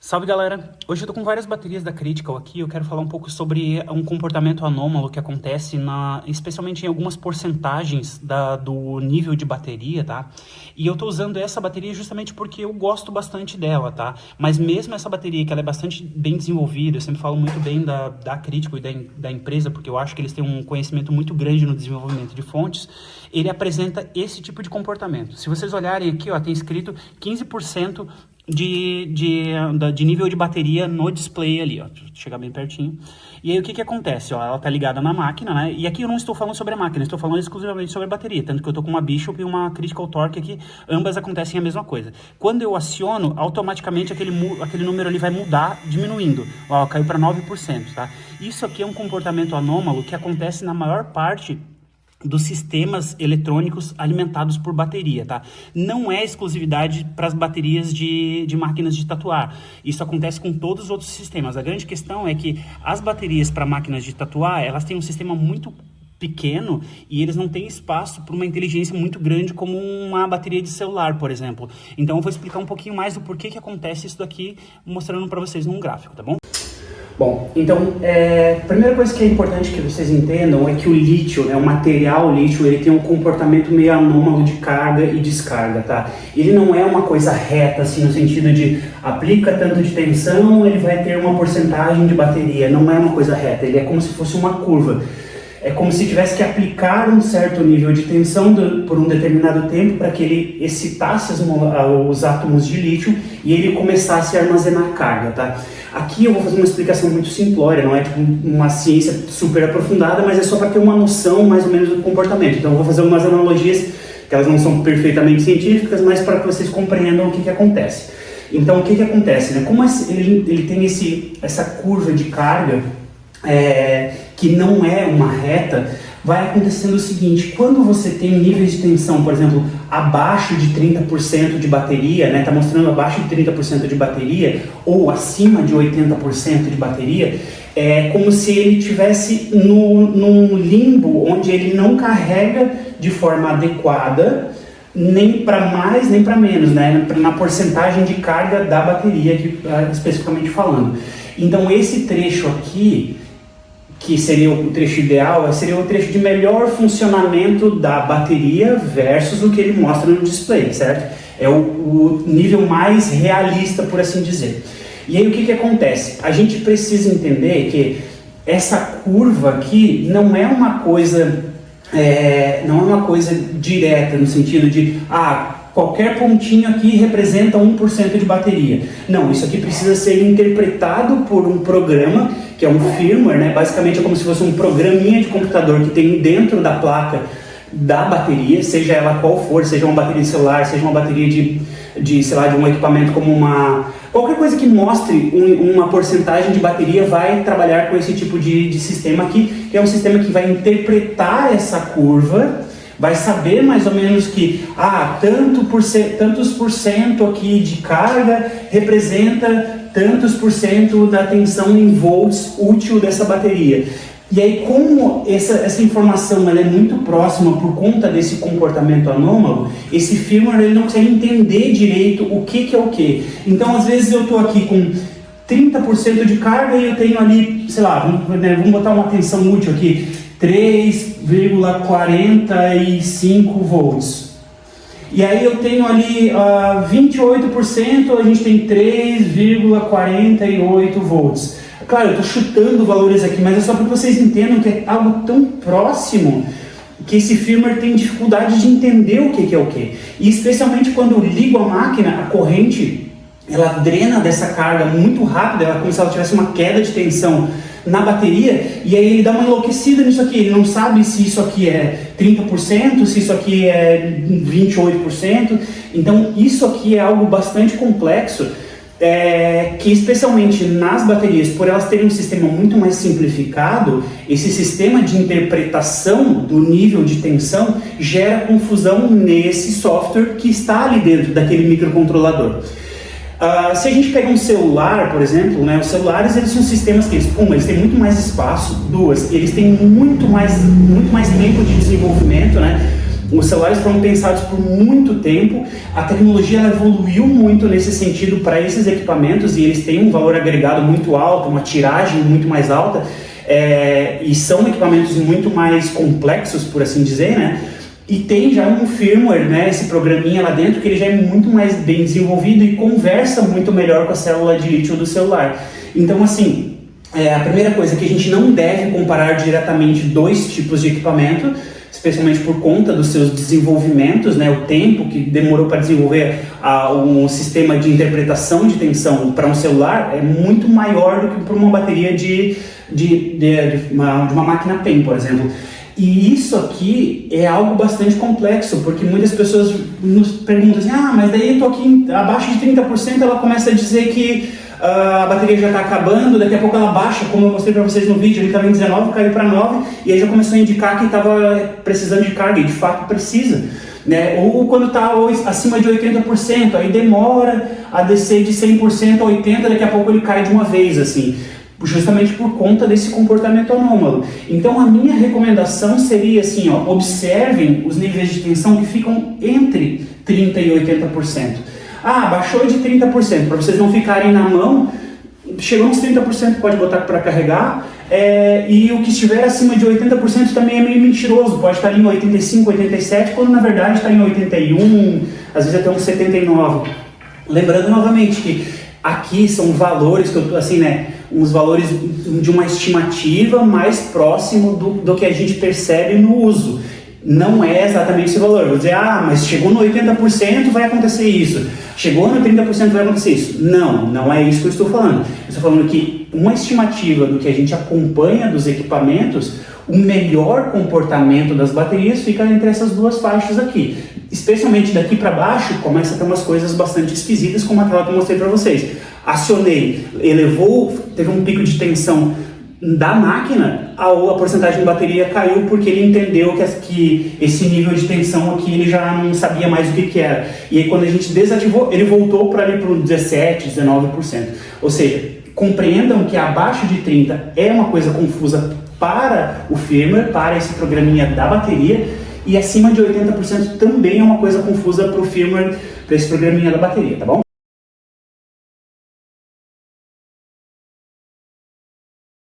Salve galera! Hoje eu tô com várias baterias da Critical aqui. Eu quero falar um pouco sobre um comportamento anômalo que acontece especialmente em algumas porcentagens do nível de bateria, tá? E eu tô usando essa bateria justamente porque eu gosto bastante dela, tá? Mas mesmo essa bateria, que ela é bastante bem desenvolvida, eu sempre falo muito bem da Critical e da empresa, porque eu acho que eles têm um conhecimento muito grande no desenvolvimento de fontes, ele apresenta esse tipo de comportamento. Se vocês olharem aqui, ó, tem escrito 15% de nível de bateria no display ali, ó. Deixa eu chegar bem pertinho. E aí o que acontece, ó? Ela tá ligada na máquina, né? E aqui eu não estou falando sobre a máquina, estou falando exclusivamente sobre a bateria, tanto que eu tô com uma Bishop e uma Critical Torque aqui, ambas acontecem a mesma coisa. Quando eu aciono, automaticamente aquele número ali vai mudar, diminuindo. Ó, caiu para 9%, tá? Isso aqui é um comportamento anômalo que acontece na maior parte dos sistemas eletrônicos alimentados por bateria, tá? Não é exclusividade para as baterias de máquinas de tatuar. Isso acontece com todos os outros sistemas. A grande questão é que as baterias para máquinas de tatuar, elas têm um sistema muito pequeno e eles não têm espaço para uma inteligência muito grande como uma bateria de celular, por exemplo. Então eu vou explicar um pouquinho mais do porquê que acontece isso daqui, mostrando para vocês num gráfico, tá bom? Bom, então, a primeira coisa que é importante que vocês entendam é que o lítio, né, o material lítio, ele tem um comportamento meio anômalo de carga e descarga, tá? Ele não é uma coisa reta, assim, no sentido de aplica tanto de tensão, ele vai ter uma porcentagem de bateria. Não é uma coisa reta, ele é como se fosse uma curva. É como se tivesse que aplicar um certo nível de tensão por um determinado tempo para que ele excitasse os átomos de lítio e ele começasse a armazenar carga, tá? Aqui eu vou fazer uma explicação muito simplória, não é tipo uma ciência super aprofundada, mas é só para ter uma noção mais ou menos do comportamento. Então eu vou fazer algumas analogias, que elas não são perfeitamente científicas, mas para que vocês compreendam o que acontece. Então o que acontece, né? Como ele tem essa curva de carga, que não é uma reta, vai acontecendo o seguinte: quando você tem níveis de tensão, por exemplo, abaixo de 30% de bateria, né, tá mostrando abaixo de 30% de bateria, ou acima de 80% de bateria, é como se ele estivesse num limbo, onde ele não carrega de forma adequada, nem para mais, nem para menos, né, na porcentagem de carga da bateria, especificamente falando. Então esse trecho aqui, que seria o trecho ideal, seria o trecho de melhor funcionamento da bateria versus o que ele mostra no display, certo? É o nível mais realista, por assim dizer. E aí o que acontece? A gente precisa entender que essa curva aqui não é uma coisa direta, no sentido de qualquer pontinho aqui representa 1% de bateria. Não, isso aqui precisa ser interpretado por um programa, que é um firmware, né? Basicamente é como se fosse um programinha de computador que tem dentro da placa da bateria, seja ela qual for, seja uma bateria de celular, seja uma bateria sei lá, de um equipamento como qualquer coisa que mostre uma porcentagem de bateria vai trabalhar com esse tipo de sistema aqui, que é um sistema que vai interpretar essa curva, vai saber mais ou menos que tantos por cento aqui de carga representa tantos por cento da tensão em volts útil dessa bateria. E aí, como essa informação ela é muito próxima por conta desse comportamento anômalo, esse firmware ele não consegue entender direito o que é o que. Então, às vezes eu estou aqui com 30% de carga e eu tenho ali, sei lá, vamos botar uma tensão útil aqui, 3,45 volts. E aí eu tenho ali 28%, a gente tem 3,48 volts. Claro, eu estou chutando valores aqui, mas é só para que vocês entendam que é algo tão próximo que esse firmware tem dificuldade de entender o que é o que. E especialmente quando eu ligo a máquina, a corrente, ela drena dessa carga muito rápida, ela como se ela tivesse uma queda de tensão na bateria, e aí ele dá uma enlouquecida nisso aqui, ele não sabe se isso aqui é 30%, se isso aqui é 28%, então isso aqui é algo bastante complexo, que especialmente nas baterias, por elas terem um sistema muito mais simplificado, esse sistema de interpretação do nível de tensão gera confusão nesse software que está ali dentro daquele microcontrolador. Se a gente pega um celular, por exemplo, né, os celulares eles são sistemas que eles têm muito mais espaço, eles têm muito mais tempo de desenvolvimento, né? Os celulares foram pensados por muito tempo, a tecnologia ela evoluiu muito nesse sentido para esses equipamentos e eles têm um valor agregado muito alto, uma tiragem muito mais alta, e são equipamentos muito mais complexos, por assim dizer, né? E tem já um firmware, né, esse programinha lá dentro, que ele já é muito mais bem desenvolvido e conversa muito melhor com a célula de lítio do celular. Então, assim, a primeira coisa é que a gente não deve comparar diretamente dois tipos de equipamento, especialmente por conta dos seus desenvolvimentos, né, o tempo que demorou para desenvolver um sistema de interpretação de tensão para um celular é muito maior do que para uma bateria de uma máquina PEM, por exemplo. E isso aqui é algo bastante complexo, porque muitas pessoas nos perguntam assim, mas daí eu tô aqui abaixo de 30%, ela começa a dizer que a bateria já está acabando, daqui a pouco ela baixa, como eu mostrei para vocês no vídeo, ele estava em 19, caiu para 9, e aí já começou a indicar que estava precisando de carga, e de fato precisa. Né? Ou quando está acima de 80%, aí demora a descer de 100% a 80%, daqui a pouco ele cai de uma vez, assim, justamente por conta desse comportamento anômalo. Então a minha recomendação seria assim, observem os níveis de tensão que ficam entre 30% e 80%. Baixou de 30%, para vocês não ficarem na mão, chegou uns 30%, pode botar para carregar, e o que estiver acima de 80% também é meio mentiroso, pode estar ali em 85, 87, quando na verdade está em 81, às vezes até uns 79. Lembrando novamente que aqui são valores que eu tô assim, né, uns valores de uma estimativa mais próximo do que a gente percebe no uso. Não é exatamente esse valor. Vou dizer, mas chegou no 80% vai acontecer isso. Chegou no 30% vai acontecer isso. Não é isso que eu estou falando. Eu estou falando que uma estimativa do que a gente acompanha dos equipamentos, o melhor comportamento das baterias fica entre essas duas faixas aqui. Especialmente daqui para baixo, começa a ter umas coisas bastante esquisitas, como aquela que eu mostrei para vocês. Acionei, elevou, teve um pico de tensão da máquina, a porcentagem de bateria caiu porque ele entendeu que esse nível de tensão aqui ele já não sabia mais o que era. E aí quando a gente desativou, ele voltou para ali para 17%, 19%. Ou seja, compreendam que abaixo de 30% é uma coisa confusa para o firmware, para esse programinha da bateria, e acima de 80% também é uma coisa confusa para o firmware, para esse programinha da bateria, tá bom?